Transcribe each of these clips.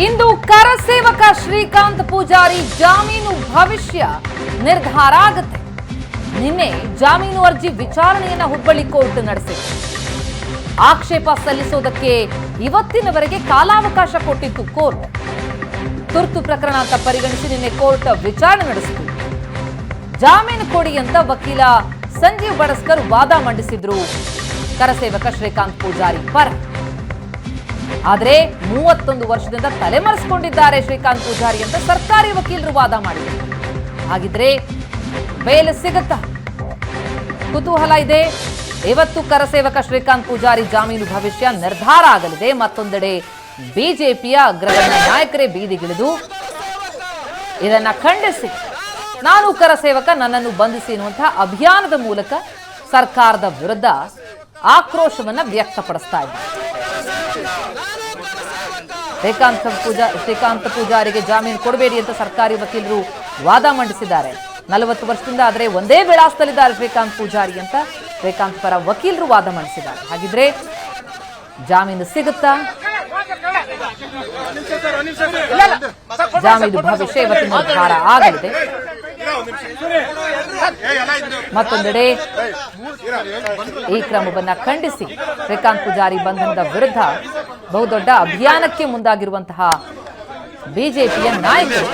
ಇಂದು ಕರಸೇವಕ ಶ್ರೀಕಾಂತ್ ಪೂಜಾರಿ ಜಾಮೀನು ಭವಿಷ್ಯ ನಿರ್ಧಾರ ಆಗುತ್ತೆ. ನಿನ್ನೆ ಜಾಮೀನು ಅರ್ಜಿ ವಿಚಾರಣೆಯನ್ನ ಹುಬ್ಬಳ್ಳಿ ಕೋರ್ಟ್ ನಡೆಸಿತು. ಆಕ್ಷೇಪ ಸಲ್ಲಿಸೋದಕ್ಕೆ ಇವತ್ತಿನವರೆಗೆ ಕಾಲಾವಕಾಶ ಕೊಟ್ಟಿತ್ತು ಕೋರ್ಟ್. ತುರ್ತು ಪ್ರಕರಣ ಅಂತ ಪರಿಗಣಿಸಿ ನಿನ್ನೆ ಕೋರ್ಟ್ ವಿಚಾರಣೆ ನಡೆಸಿತು. ಜಾಮೀನು ಕೊಡಿ ಅಂತ ವಕೀಲ ಸಂಜೀವ್ ಬಡಸ್ಕರ್ ವಾದ ಮಂಡಿಸಿದ್ರು ಕರಸೇವಕ ಶ್ರೀಕಾಂತ್ ಪೂಜಾರಿ ಪರ. ಆದರೆ 31 ವರ್ಷದಿಂದ ತಲೆಮರೆಸಿಕೊಂಡಿದ್ದಾರೆ ಶ್ರೀಕಾಂತ್ ಪೂಜಾರಿ ಅಂತ ಸರ್ಕಾರಿ ವಕೀಲರು ವಾದ ಮಾಡಿದರು. ಹಾಗಿದ್ರೆ ಬೇಲ್ ಸಿಗತ್ತಾ? ಕುತೂಹಲ ಇದೆ. ಇವತ್ತು ಕರಸೇವಕ ಶ್ರೀಕಾಂತ್ ಪೂಜಾರಿ ಜಾಮೀನು ಭವಿಷ್ಯ ನಿರ್ಧಾರ ಆಗಲಿದೆ. ಮತ್ತೊಂದೆಡೆ ಬಿಜೆಪಿಯ ಅಗ್ರಗಣ್ಯ ನಾಯಕರೇ ಬೀದಿಗಿಳಿದು ಇದನ್ನ ಖಂಡಿಸಿ ನಾನು ಕರಸೇವಕ, ನನ್ನನ್ನು ಬಂಧಿಸಿ ಎನ್ನುವಂತಹ ಅಭಿಯಾನದ ಮೂಲಕ ಸರ್ಕಾರದ ವಿರುದ್ಧ ಆಕ್ರೋಶವನ್ನ ವ್ಯಕ್ತಪಡಿಸ್ತಾ ಇದ್ದಾರೆ. ಶ್ರೀಕಾಂತ್ ಪೂಜಾರಿಗೆ ಜಾಮೀನು ಕೊಡಬೇಡಿ ಅಂತ ಸರ್ಕಾರಿ ವಕೀಲರು ವಾದ ಮಂಡಿಸಿದ್ದಾರೆ. 40 ವರ್ಷದಿಂದ ಆದರೆ ಒಂದೇ ವಿಳಾಸದಲ್ಲಿದ್ದಾರೆ ಶ್ರೀಕಾಂತ್ ಪೂಜಾರಿ ಅಂತ ಶ್ರೀಕಾಂತ್ ಪರ ವಕೀಲರು ವಾದ ಮಂಡಿಸಿದ್ದಾರೆ. ಹಾಗಿದ್ರೆ ಜಾಮೀನು ಸಿಗುತ್ತಾ? ಜಾಮೀನು ಭವಿಷ್ಯ ಇವತ್ತು ನಿರ್ಧಾರ ಆಗಲಿದೆ. ಮತ್ತೊಂದೆಡೆ ಈ ಕ್ರಮವನ್ನ ಖಂಡಿಸಿ ಶ್ರೀಕಾಂತ್ ಪೂಜಾರಿ ಬಂಧನದ ವಿರುದ್ಧ ಬಹುದೊಡ್ಡ ಅಭಿಯಾನಕ್ಕೆ ಮುಂದಾಗಿರುವಂತಹ ಬಿಜೆಪಿಯ ನಾಯಕರು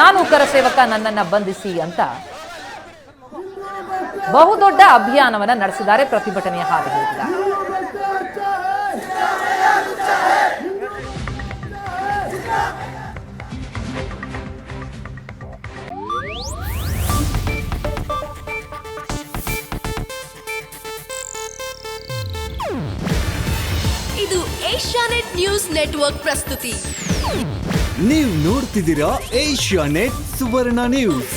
ನಾನು ಕರಸೇವಕ, ನನ್ನನ್ನ ಬಂಧಿಸಿ ಅಂತ ಬಹುದೊಡ್ಡ ಅಭಿಯಾನವನ್ನ ನಡೆಸಿದ್ದಾರೆ. ಪ್ರತಿಭಟನೆಯ ಹಾದಿ ಹಿಡಿದಿದ್ದಾರೆ. ಇದು ಏಷ್ಯಾನೆಟ್ ನ್ಯೂಸ್ ನೆಟ್ವರ್ಕ್ ಪ್ರಸ್ತುತಿ. ನೀವು ನೋಡ್ತಿದ್ದೀರಾ ಏಷ್ಯಾನೆಟ್ ಸುವರ್ಣ ನ್ಯೂಸ್.